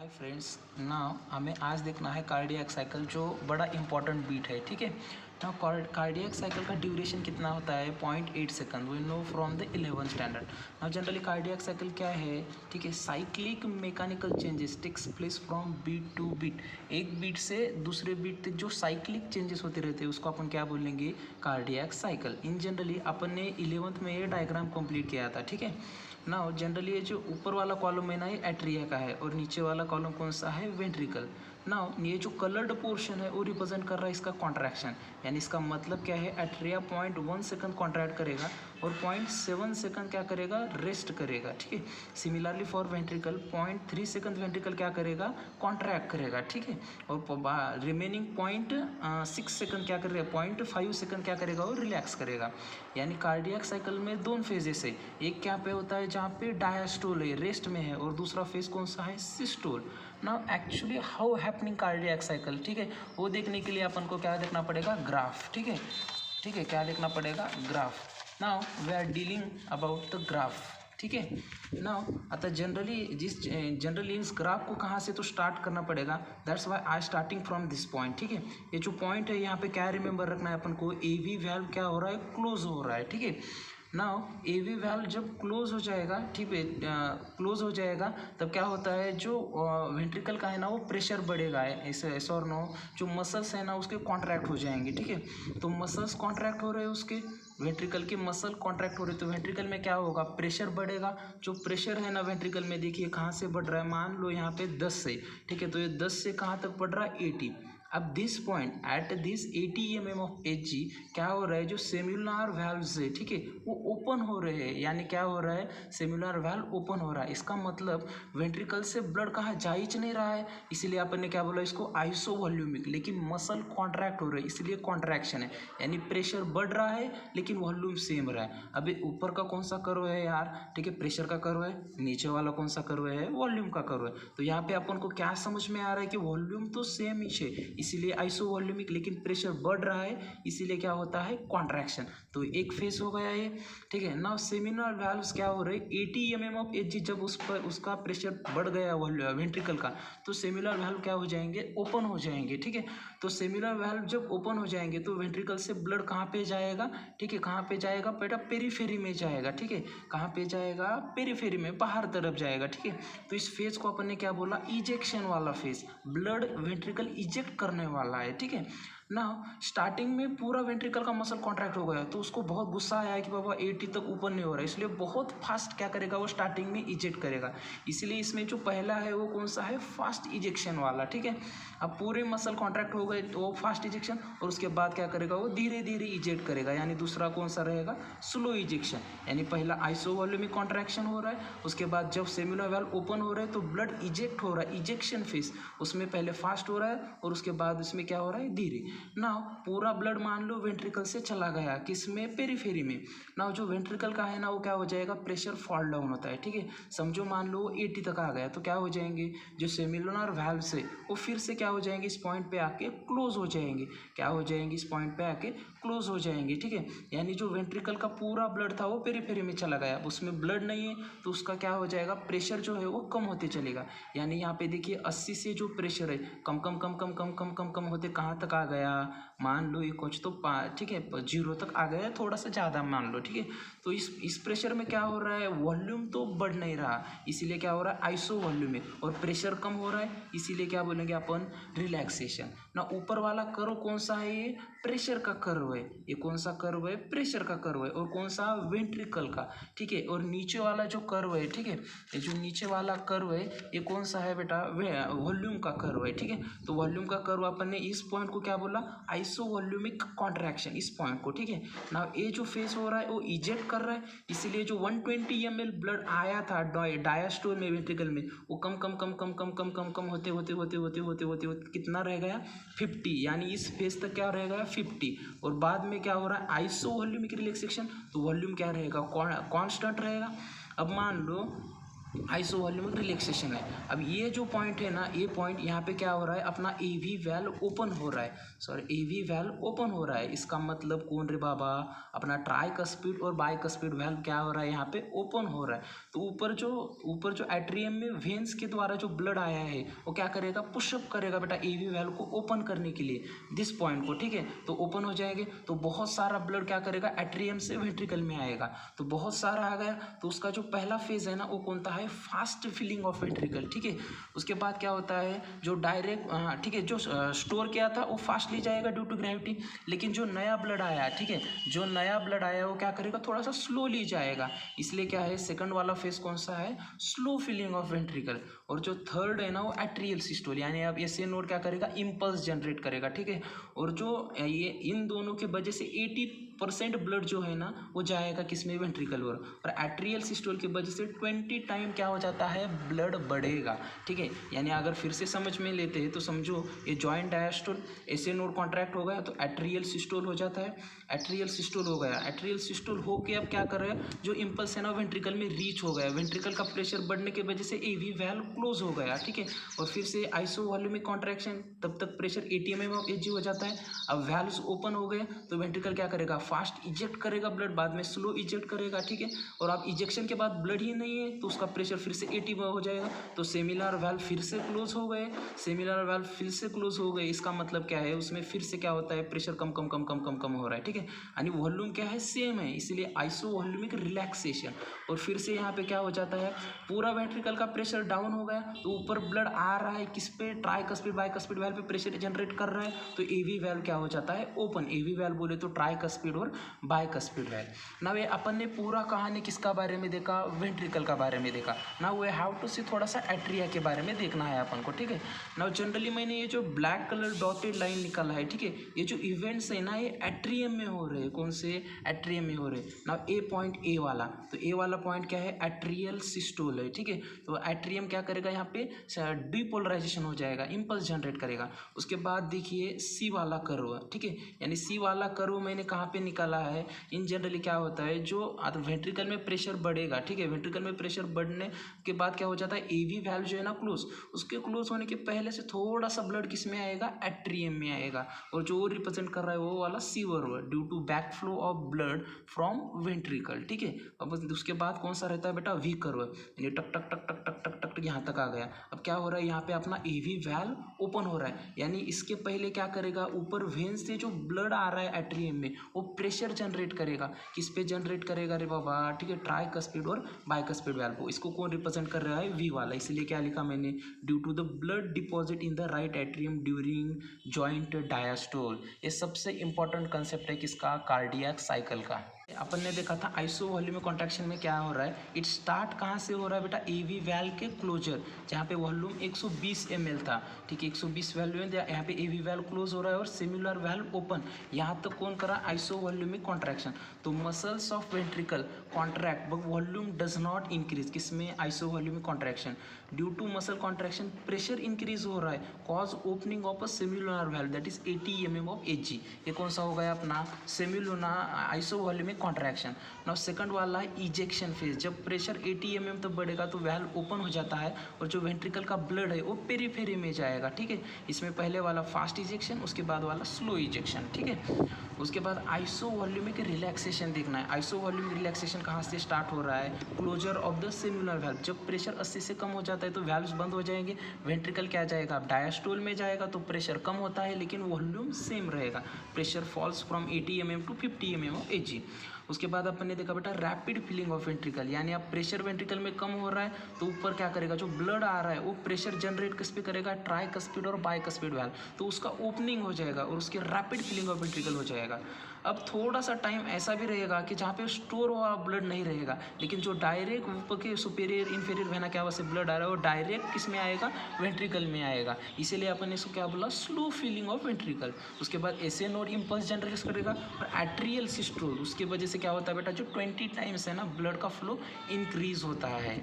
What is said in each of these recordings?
Hi friends, now हमें आज देखना है कार्डियक साइकिल जो बड़ा इंपॉर्टेंट बीट है। ठीक है, नाउ कार्डियक साइकिल का ड्यूरेशन कितना होता है? 0.8 second. We know from the 11th standard. Now generally cardiac cycle क्या है? ठीक है, cyclic mechanical changes takes place from beat to beat. एक बीट से दूसरे बीट तक जो साइक्लिक चेंजेस होते रहते हैं उसको अपन क्या बोलेंगे? Cardiac cycle. इन जनरली अपन ने 11th में ये डायग्राम कंप्लीट किया था। ठीक है, नाउ जनरली ये जो ऊपर वाला कॉलम है ना, ये एट्रिया का है और नीचे वाला कॉलम कौन सा है? वेंट्रिकल। नाउ ये जो कलर्ड पोर्शन है वो रिप्रेजेंट कर रहा है इसका कॉन्ट्रैक्शन, यानी इसका मतलब क्या है? एट्रिया 0.1 सेकंड कॉन्ट्रैक्ट करेगा और 0.7 सेकंड क्या करेगा? रेस्ट करेगा। ठीक है, similarly for ventricle 0.3 second ventricle क्या करेगा? कॉन्ट्रैक्ट करेगा। ठीक है, और रिमेनिंग 0.6 सेकंड क्या करेगा? 0.5 सेकंड क्या करेगा? वो रिलैक्स करेगा। यानी कार्डियक साइकिल में दोनों फेजेस है, एक क्या पे होता है जहाँ पे डायस्टोल है, रेस्ट में है, और दूसरा फेज कौन सा है? Systole. Now actually how happening cardiac cycle, ठीक है, वो देखने के लिए अपन को क्या देखना पड़ेगा? ग्राफ। ठीक है, ठीक है, क्या देखना पड़ेगा? Graph. Now we are dealing about the graph. ठीक है, नाउ अतः जनरली इस ग्राफ को कहाँ से तो स्टार्ट करना पड़ेगा। That's why I starting from this point. ठीक है, ये जो पॉइंट है यहाँ पे क्या रिमेंबर रखना है अपन को? AV वैल्व क्या हो रहा है? क्लोज हो रहा है। ठीक है, नाउ AV वैल्व जब क्लोज हो जाएगा, ठीक है, क्लोज हो जाएगा तब क्या होता है? जो वेंट्रिकल का है ना वो प्रेशर बढ़ेगा, ऐसे और नो, जो मसल्स है ना उसके कॉन्ट्रैक्ट हो जाएंगे। ठीक है, तो मसल्स कॉन्ट्रैक्ट हो रहे हैं, उसके वेंट्रिकल के मसल कॉन्ट्रैक्ट हो रहे, तो वेंट्रिकल में क्या होगा? प्रेशर बढ़ेगा। जो प्रेशर है ना वेंट्रिकल में, देखिए कहाँ से बढ़ रहा है? मान लो यहाँ पे 10 से, ठीक है, तो ये 10 से कहाँ तक बढ़ रहा है? 80। अब this point at this 80 mm of Hg क्या हो रहा है? जो सेम्युलर वैल्व्स है, ठीक है, वो ओपन हो रहे हैं। यानी क्या हो रहा है? सेम्युलर वैल्व ओपन हो रहा है। इसका मतलब वेंट्रिकल से ब्लड कहाँ जा ही नहीं रहा है, इसीलिए अपन ने क्या बोला इसको? आइसोवॉल्यूमिक। लेकिन मसल कॉन्ट्रैक्ट हो रहे हैं इसलिए कॉन्ट्रैक्शन है, यानी प्रेशर बढ़ रहा है लेकिन वॉल्यूम सेम रहा है। अभी ऊपर का कौन सा कर्व है यार? ठीक है, प्रेशर का कर्व है। नीचे वाला कौन सा कर्व है? वॉल्यूम का कर्व है। तो यहाँ पे अपन को क्या समझ में आ रहा है कि वॉल्यूम तो सेम ही है इसीलिए आइसोवॉल्यूमिक, लेकिन प्रेशर बढ़ रहा है इसीलिए क्या होता है? कॉन्ट्रैक्शन। तो एक फेज हो गया ये। ठीक है, नाउ सेमिनल वैल्व्स क्या हो रहे? 80 mm ऑफ Hg जब उस पर उसका प्रेशर बढ़ गया वेंट्रिकल का, तो सेमिनल वैल्व क्या हो जाएंगे? ओपन हो जाएंगे। ठीक है, तो सेमिनल वैल्व जब ओपन हो जाएंगे तो वेंट्रिकल से ब्लड कहाँ पे जाएगा? ठीक है, कहाँ पे जाएगा बेटा? पेरीफेरी में जाएगा। ठीक है, कहाँ पे जाएगा? पेरीफेरी में, बाहर तरफ जाएगा। ठीक है, तो इस फेज को अपन ने क्या बोला? इजेक्शन वाला फेज। ब्लड वेंट्रिकल इजेक्ट करने वाला है। ठीक है, ना स्टार्टिंग में पूरा वेंट्रिकल का मसल कॉन्ट्रैक्ट हो गया तो उसको बहुत गुस्सा आया कि बाबा 80 तक ऊपर नहीं हो रहा है, इसलिए बहुत फास्ट क्या करेगा? वो स्टार्टिंग में इजेक्ट करेगा। इसलिए इसमें जो पहला है वो कौन सा है? फास्ट इजेक्शन वाला। ठीक है, अब पूरे मसल कॉन्ट्रैक्ट हो गए तो वो फास्ट इजेक्शन, और उसके बाद क्या करेगा? वो धीरे धीरे इजेक्ट करेगा, यानी दूसरा कौन सा रहेगा? Slow ejection. यानी पहला आइसोवॉल्यूमिक कॉन्ट्रैक्शन हो रहा है, उसके बाद जब सेम्युलर वैल्व ओपन हो रहा है तो ब्लड इजेक्ट हो रहा है, इजेक्शन फेज। उसमें पहले फास्ट हो रहा है और उसके बाद उसमें क्या हो रहा है? धीरे। नाउ पूरा ब्लड मान लो वेंट्रिकल से चला गया, किस में? पेरीफेरी में। नाउ जो वेंट्रिकल का है ना वो क्या हो जाएगा? प्रेशर फॉल डाउन होता है। ठीक है, समझो मान लो 80 तक आ गया तो क्या हो जाएंगे? जो सेम्युलर वैल्व से वो फिर से क्या हो जाएंगे? इस पॉइंट पे आके क्लोज हो जाएंगे। क्या हो जाएंगे? इस पॉइंट पे आके क्लोज हो जाएंगे। ठीक है, यानी जो वेंट्रिकल का पूरा ब्लड था वो पेरीफेरी में चला गया, उसमें ब्लड नहीं है तो उसका क्या हो जाएगा? प्रेशर जो है वो कम होते चलेगा। यानी यहाँ पे देखिए 80 से जो प्रेशर है कम कम कम कम कम कम कम कम होते कहाँ तक आ गया? मान लो ये कुछ तो ठीक है 0 तक आ गया, थोड़ा सा ज़्यादा मान लो। ठीक है, तो इस प्रेशर में क्या हो रहा है? वॉल्यूम तो बढ़ नहीं रहा, इसीलिए क्या हो रहा है? आइसोवॉल्यूमिक। और प्रेशर कम हो रहा है इसीलिए क्या बोलेंगे अपन? रिलैक्सेशन। ना ऊपर वाला कर्व कौन सा है? ये प्रेशर का कर्व है। ये कौन सा कर्व है? प्रेशर का कर्व है। और कौन सा? वेंट्रिकल का। ठीक है, और नीचे वाला जो कर्व है, ठीक है, ये जो नीचे वाला कर्व है ये कौन सा है बेटा? वॉल्यूम का कर्व है। ठीक है, तो वॉल्यूम का कर्व अपन ने इस पॉइंट को क्या बोला? आइसोवॉल्यूमिक कॉन्ट्रैक्शन, इस पॉइंट को। ठीक है, ना ये जो फेज हो रहा है वो इजेक्ट कर रहा है, इसीलिए जो 120 ml ब्लड आया था डायस्टोल में वेंट्रिकल में, वो कम कम कम कम कम कम कम कम होते होते होते होते होते होते होते कितना रह गया? 50। यानी इस फेज तक क्या रह गया? 50। और बाद में क्या हो रहा है? आइसोवॉल्यूमिक रिलैक्सेशन, तो वॉल्यूम क्या रहेगा? कांस्टेंट रहेगा। अब मान लो आइसो वॉल्यूमिक रिलैक्सेशन है। अब ये जो पॉइंट है ना, ये पॉइंट यहाँ पे क्या हो रहा है, अपना एवी वैल्व ओपन हो रहा है, सॉरी एवी वैल्व ओपन हो रहा है। इसका मतलब कौन रे बाबा, अपना ट्राइकस्पिड और बाइकस्पिड वैल्व क्या हो रहा है, यहाँ पे ओपन हो रहा है। तो ऊपर जो एट्रियम में वेन्स के द्वारा जो ब्लड आया है वो क्या करेगा, पुशअप करेगा बेटा एवी वैल्व को ओपन करने के लिए दिस पॉइंट को, ठीक है। तो ओपन हो जाएंगे तो बहुत सारा ब्लड क्या करेगा, एट्रियम से वेंट्रिकल में आएगा। तो बहुत सारा आ गया तो उसका जो पहला फेज है ना वो कौन सा है, फास्ट फिलिंग ऑफ वेंट्रिकल, ठीक है। उसके बाद क्या होता है, जो डायरेक्ट, ठीक है, जो स्टोर किया था वो फास्टली जाएगा ड्यू टू ग्रेविटी, लेकिन जो नया ब्लड आया, ठीक है, जो नया ब्लड आया वो क्या करेगा, थोड़ा सा स्लोली जाएगा। इसलिए क्या है, सेकंड वाला फेज कौन सा है, स्लो फिलिंग ऑफ वेंट्रिकल। और जो थर्ड है ना वो एट्रियल सिस्टोल, यानी अब ऐसे नोड क्या करेगा, इम्पल्स जनरेट करेगा, ठीक है। और जो ये इन दोनों के वजह से 80% ब्लड जो है ना वो जाएगा किसमें, वेंट्रिकल और एट्रियल सिस्टोल की वजह से 20 टाइम क्या हो जाता है, ब्लड बढ़ेगा, ठीक है। यानी अगर फिर से समझ में लेते हैं तो समझो ये जॉइंट डायस्टोल, ऐसे नोड कॉन्ट्रैक्ट हो गया तो एट्रियल सिस्टोल हो जाता है, एट्रियल सिस्टोल हो गया, एट्रियल सिस्टोल हो के अब क्या कर रहा है, जो इम्पल्स है ना वेंट्रिकल में रीच हो गया, वेंट्रिकल का प्रेशर बढ़ने की वजह से एवी वैल्व क्लोज हो गया, ठीक है। और फिर से आइसो वॉल्यूमिक कॉन्ट्रैक्शन, तब तक प्रेशर 80 mm ऑफ एजी हो जाता है। अब वैल्व्स ओपन हो गए तो वेंट्रिकल क्या करेगा, फास्ट इजेक्ट करेगा ब्लड, बाद में स्लो इजेक्ट करेगा, ठीक है। और अब इजेक्शन के बाद ब्लड ही नहीं है तो उसका प्रेशर फिर से 80 हो जाएगा। तो सेमिलर वैल्व फिर से क्लोज हो गए, सेमिलर वैल्व फिर से क्लोज हो गए। इसका मतलब क्या है, उसमें फिर से क्या होता है, प्रेशर कम कम कम कम कम कम हो रहा है, ठीक है। यानी वॉल्यूम क्या है, सेम है, इसलिए आइसो वॉल्यूमिक रिलैक्सेशन। और फिर से यहाँ पे क्या हो जाता है, पूरा वेंट्रिकल का प्रेशर डाउन हो गया तो ऊपर ब्लड आ रहा है किस पे, ट्राइकस्पिड बाइकस्पिड वैल्व पे प्रेशर जनरेट कर रहा है, तो एवी वैल्व क्या हो जाता है, ओपन। एवी वैल्व बोले तो ट्राइकस्पिड और बाइकस्पिड वैल्व। ना वे अपन ने पूरा कहानी किसका बारे में देखा, वेंट्रिकल का बारे में देखा। ना वे हैव टू सी थोड़ा सा एट्रिया के बारे में देखना है अपन को, ठीक है ना। जनरली मैंने ये जो ब्लैक कलर डॉटेड लाइन निकाला है, ठीक है, ये जो इवेंट्स है ना ये एट्रियम में हो रहे हैं, कौन से, एट्रियम में हो रहे हैं ना। ए पॉइंट ए वाला, तो ए वाला पॉइंट क्या है, एट्रियल सिस्टोल है, ठीक है। तो एट्रियम क्या करेगा, यहाँ पे डिपोलराइजेशन हो जाएगा, इंपल्स जनरेट करेगा। उसके बाद देखिए सी वाला कर्व, ठीक है, यानी सी वाला कर्व मैंने कहाँ पे निकाला है, इन जनरली क्या होता है, जो वेंट्रिकल में प्रेशर बढ़ेगा, ठीक है, वेंट्रिकल में प्रेशर बढ़ने के बाद क्या हो जाता है, एवी वैल्व जो है ना क्लोज, उसके क्लोज होने के पहले से थोड़ा सा ब्लड किस में आएगा, एट्रियम में आएगा। और जो रिप्रेजेंट कर रहा है वो वाला C valve, due to back flow of blood from ventricle, ठीक है। अब उसके बाद कौन सा रहता है बेटा, वी कर्व, यानी टक टक टक टक टक टक टक यहाँ तक आ गया। अब क्या हो रहा है, यहाँ पे अपना एवी वैल्व ओपन हो रहा है, यानी इसके पहले क्या करेगा, ऊपर वेन से जो ब्लड आ रहा है एट्रियम में वो प्रेशर जनरेट करेगा, किस पे जनरेट करेगा रे बाबा, ठीक है, ट्राइकस्पिड और बाइकस्पिड वैल्व को। इसको कौन रिप्रेजेंट कर रहा है, वी वाला, इसलिए क्या लिखा मैंने, due to the blood deposit in the right atrium during joint diastole. ये सबसे इंपॉर्टेंट कंसेप्ट है किसका, कार्डियक साइकिल का। अपन ने देखा था आइसो वॉल्यूमिक कॉन्ट्रैक्शन में क्या हो रहा है, इट स्टार्ट कहाँ से हो रहा है बेटा, एवी वैल्व के क्लोजर, जहाँ पे वॉल्यूम 120 ml था, ठीक है, 120 वैल्यू है, यहाँ पे एवी वैल्व क्लोज हो रहा है और सिमिलर वैल्व ओपन। यहाँ तक कौन करा, आइसो वॉल्यूमिक कॉन्ट्रैक्शन। तो muscles of ventricle contract but volume does not increase, किसमें, isovolumic contraction. Due to muscle contraction pressure increase हो रहा है, cause opening of a semilunar valve that is 80 mm of Hg. ये कौन सा हो गया अपना, semilunar isovolumic contraction. Now second वाला है इजेक्शन फेज, जब प्रेशर 80 mm तक बढ़ेगा तो वैल्व ओपन हो जाता है और जो वेंट्रिकल का ब्लड है वो पेरीफेरी में जाएगा, ठीक है। इसमें पहले वाला फास्ट इजेक्शन, उसके बाद वाला स्लो इजेक्शन, ठीक है। उसके बाद आइसो वॉल्यूमिक रिलैक्सेशन देखना है। आइसो वॉल्यूमिक रिलैक्सेशन कहाँ से स्टार्ट हो रहा है, closure of the semilunar valve, जब प्रेशर 80 से कम हो जाता है तो वैल्व्स बंद हो जाएंगे, वेंट्रिकल क्या जाएगा, डायस्टोल में जाएगा, तो प्रेशर कम होता है लेकिन वॉल्यूम सेम रहेगा, pressure falls from 80 mm to 50 mm of Hg. उसके बाद अपन ने देखा बेटा रैपिड फिलिंग ऑफ वेंट्रिकल, यानी अब प्रेशर वेंट्रिकल में कम हो रहा है तो ऊपर क्या करेगा, जो ब्लड आ रहा है वो प्रेशर जनरेट किस पे करेगा, ट्राइकस्पिड और बाइकस्पिड वैल्व, तो उसका ओपनिंग हो जाएगा और उसकी रैपिड फिलिंग ऑफ वेंट्रिकल हो जाएगा। अब थोड़ा सा टाइम ऐसा भी रहेगा कि जहाँ पे स्टोर हुआ ब्लड नहीं रहेगा, लेकिन जो डायरेक्ट ऊपर के सुपेरियर इन्फीरियर वेना क्या वैसे ब्लड आ रहा है वो डायरेक्ट किस में आएगा, वेंट्रिकल में आएगा, इसीलिए अपन ने इसको क्या बोला, स्लो फिलिंग ऑफ वेंट्रिकल। उसके बाद ऐसे नोड इम्पल्स जनरेट करेगा और एट्रियल सिस्टोल, उसकी वजह से क्या होता है बेटा, जो 20 टाइम्स है ना ब्लड का फ्लो इंक्रीज होता है,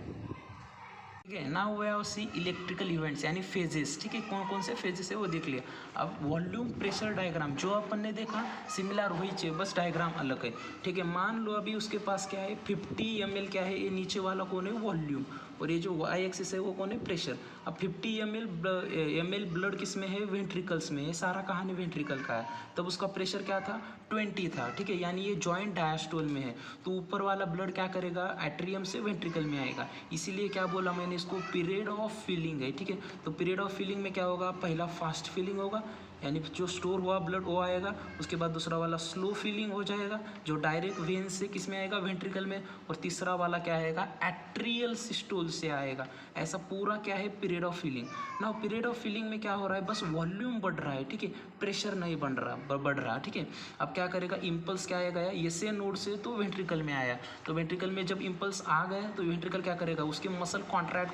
ठीक है। Now we have C electrical events यानी फेजेस, ठीक है, कौन कौन से फेजेस है वो देख लिया। अब वॉल्यूम प्रेशर डायग्राम जो अपन ने देखा सिमिलर वही चाहिए, बस डायग्राम अलग है, ठीक है। मान लो अभी उसके पास क्या है 50 ml, क्या है ये नीचे वाला कौन है, वॉल्यूम, और ये जो वाई एक्सिस है वो कौन है, प्रेशर। अब 50 ml ब्लड किस में है, वेंट्रिकल्स में, ये सारा कहानी वेंट्रिकल का है। तब उसका प्रेशर क्या था, 20 था, ठीक है, यानी ये जॉइंट डायस्टोल में है, तो ऊपर वाला ब्लड क्या करेगा, एट्रियम से वेंट्रिकल में आएगा। इसीलिए क्या बोला मैंने, इसको पीरियड ऑफ फिलिंग है, ठीक है। तो पीरियड ऑफ फिलिंग में क्या होगा, पहला फास्ट फिलिंग होगा, यानी जो स्टोर हुआ ब्लड वो आएगा, उसके बाद दूसरा वाला स्लो फीलिंग हो जाएगा जो डायरेक्ट वेन से किस में आएगा, वेंट्रिकल में, और तीसरा वाला क्या आएगा, एट्रियल सिस्टोल से आएगा। ऐसा पूरा क्या है, पीरियड ऑफ फीलिंग। ना पीरियड ऑफ फीलिंग में क्या हो रहा है, बस वॉल्यूम बढ़ रहा है, ठीक है, प्रेशर नहीं बढ़ रहा, ठीक है। अब क्या करेगा, इम्पल्स क्या आएगा, एसए नोड से तो वेंट्रिकल में आया, तो वेंट्रिकल में जब इम्पल्स आ गए तो वेंट्रिकल क्या करेगा, उसके मसल कॉन्ट्रैक्ट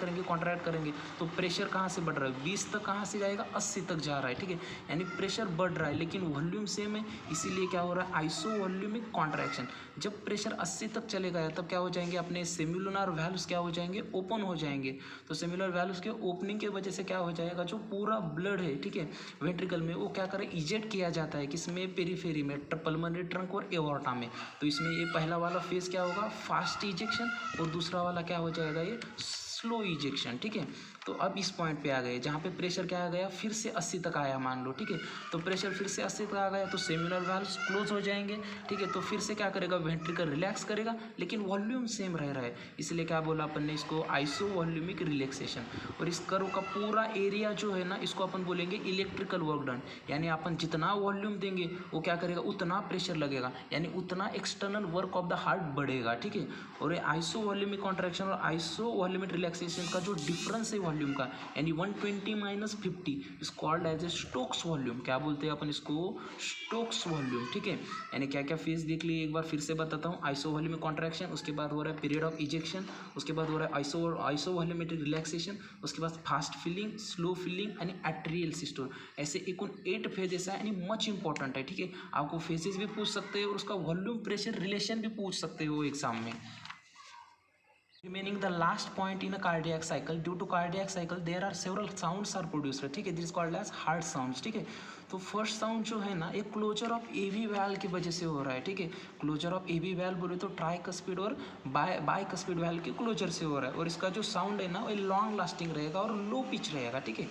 करेंगे, तो प्रेशर कहाँ से बढ़ रहा है, 20 तक कहाँ से जाएगा, 80 तक जा रहा है, ठीक है, यानी प्रेशर बढ़ रहा है लेकिन वॉल्यूम सेम है, इसीलिए क्या हो रहा है, आइसो वॉल्यूमिक कॉन्ट्रैक्शन। जब प्रेशर 80 तक चलेगा तब क्या हो जाएंगे, अपने सेम्युलर वैल्व्स क्या हो जाएंगे, ओपन हो जाएंगे। तो सेम्युलर वैल्व्स के ओपनिंग की वजह से क्या हो जाएगा, जो पूरा ब्लड है, ठीक है, वेंट्रिकल में, वो क्या करे, इजेक्ट किया जाता है, किसमें, पेरीफेरी में, पल्मोनरी ट्रंक और एओर्टा में। तो इसमें ये पहला वाला फेज क्या होगा, फास्ट इजेक्शन, और दूसरा वाला क्या हो जाएगा, ये स्लो इजेक्शन, ठीक है। तो अब इस पॉइंट पे आ गए जहाँ पे प्रेशर क्या आ गया, फिर से 80 तक आया मान लो, ठीक है, तो प्रेशर फिर से 80 तक आ गया तो सेम्युलर वाल्व्स क्लोज हो जाएंगे, ठीक है। तो फिर से क्या करेगा, वेंट्रिकल रिलैक्स करेगा लेकिन वॉल्यूम सेम रह रहा है, इसलिए क्या बोला अपन ने, इसको आइसो वॉल्यूमिक रिलैक्सेशन। और इस कर्व का पूरा एरिया जो है ना, इसको अपन बोलेंगे इलेक्ट्रिकल वर्क डन, यानी अपन जितना वॉल्यूम देंगे वो क्या करेगा, उतना प्रेशर लगेगा, यानी उतना external work of the heart बढ़ेगा, ठीक है। और ये आइसो वॉल्यूमिक कॉन्ट्रैक्शन और आइसो वॉल्यूमिक रिलैक्सेशन का जो डिफरेंस है वॉल्यूम का, यानी 120 minus 50 is called as a stokes volume. क्या बोलते हैं अपन इसको, स्टोक्स वॉल्यूम, ठीक है। यानी क्या क्या फेज देख लिए, एक बार फिर से बताता हूँ, आइसो वॉल्यूमिक कॉन्ट्रैक्शन, उसके बाद हो रहा है पीरियड ऑफ इजेक्शन, उसके बाद हो रहा है आइसो वॉल्यूमेट्रिक रिलैक्सेशन, उसके बाद फास्ट फिलिंग, स्लो फिलिंग यानी एट्रियल सिस्टोल। ऐसे एक 8 फेजेस है, यानी मच इंपॉर्टेंट है, ठीक है। आपको फेजेस भी पूछ सकते हैं और उसका वॉल्यूम प्रेशर रिलेशन भी पूछ सकते हो एग्जाम में। Remaining the last point in a cardiac cycle, due to cardiac cycle there are several sounds are produced, ठीक है, this is called as heart sounds, ठीक है। तो फर्स्ट साउंड जो है ना, एक क्लोजर ऑफ एवी वैल्व की वजह से हो रहा है, ठीक है। क्लोजर ऑफ एवी वैल्व बोले तो ट्राइकस्पिड और बाइकस्पिड वैल्व के क्लोजर से हो रहा है, और इसका जो साउंड है ना वो लॉन्ग लास्टिंग रहेगा और लो पिच रहेगा, ठीक है।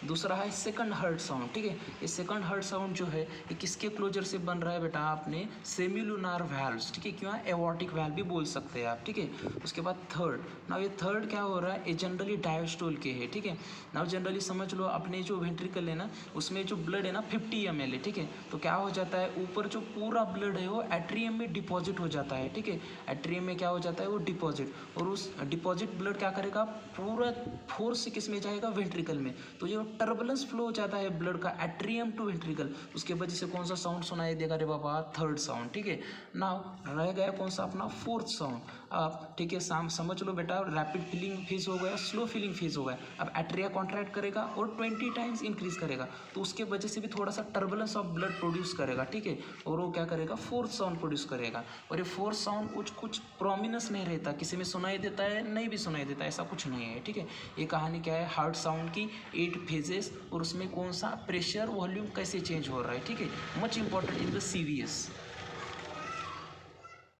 दूसरा है सेकंड हर्ट साउंड, ठीक है। ये सेकंड हर्ट साउंड जो है ये किसके क्लोजर से बन रहा है बेटा, आपने सेमिलुनार वैल्व्स, ठीक है, क्यों, एवॉर्टिक वैल्व भी बोल सकते हैं आप, ठीक है। उसके बाद थर्ड, नाउ ये थर्ड क्या हो रहा है, ये जनरली डायस्टोल के है, ठीक है। नाउ जनरली समझ लो, अपने जो वेंट्रिकल है ना उसमें जो ब्लड है ना 50 ml है, ठीक है। तो क्या हो जाता है, ऊपर जो पूरा ब्लड है वो एट्रियम में डिपॉजिट हो जाता है, ठीक है। एट्रियम में क्या हो जाता है, वो डिपॉजिट, और उस डिपॉजिट ब्लड क्या करेगा, पूरा फोर्स से किस में जाएगा, वेंट्रिकल में। तो जो टर्बुलेंस फ्लो हो जाता है ब्लड का एट्रियम टू वेंट्रिकल, उसके वजह से कौन सा साउंड सुनाई देगा रे बाबा, थर्ड साउंड, ठीक है। नाउ रह गया कौन सा, अपना फोर्थ साउंड। अब ठीक है, समझ लो बेटा, रैपिड फीलिंग फेज हो गया, स्लो फीलिंग फेज हो गया। अब एट्रिया कॉन्ट्रैक्ट करेगा और 20 टाइम्स इंक्रीज करेगा, तो उसके वजह से भी थोड़ा सा टर्बुलेंस ऑफ ब्लड प्रोड्यूस करेगा, ठीक है। और वो क्या करेगा, फोर्थ साउंड प्रोड्यूस करेगा। और ये फोर्थ साउंड कुछ प्रोमिनेंस नहीं रहता, किसी में सुनाई देता है, नहीं भी सुनाई देता, ऐसा कुछ नहीं है, ठीक है। ये कहानी क्या है, हार्ट साउंड की 8 फेजेस, और उसमें कौन सा प्रेशर वॉल्यूम कैसे चेंज हो रहा है, ठीक है, much important in the CVS।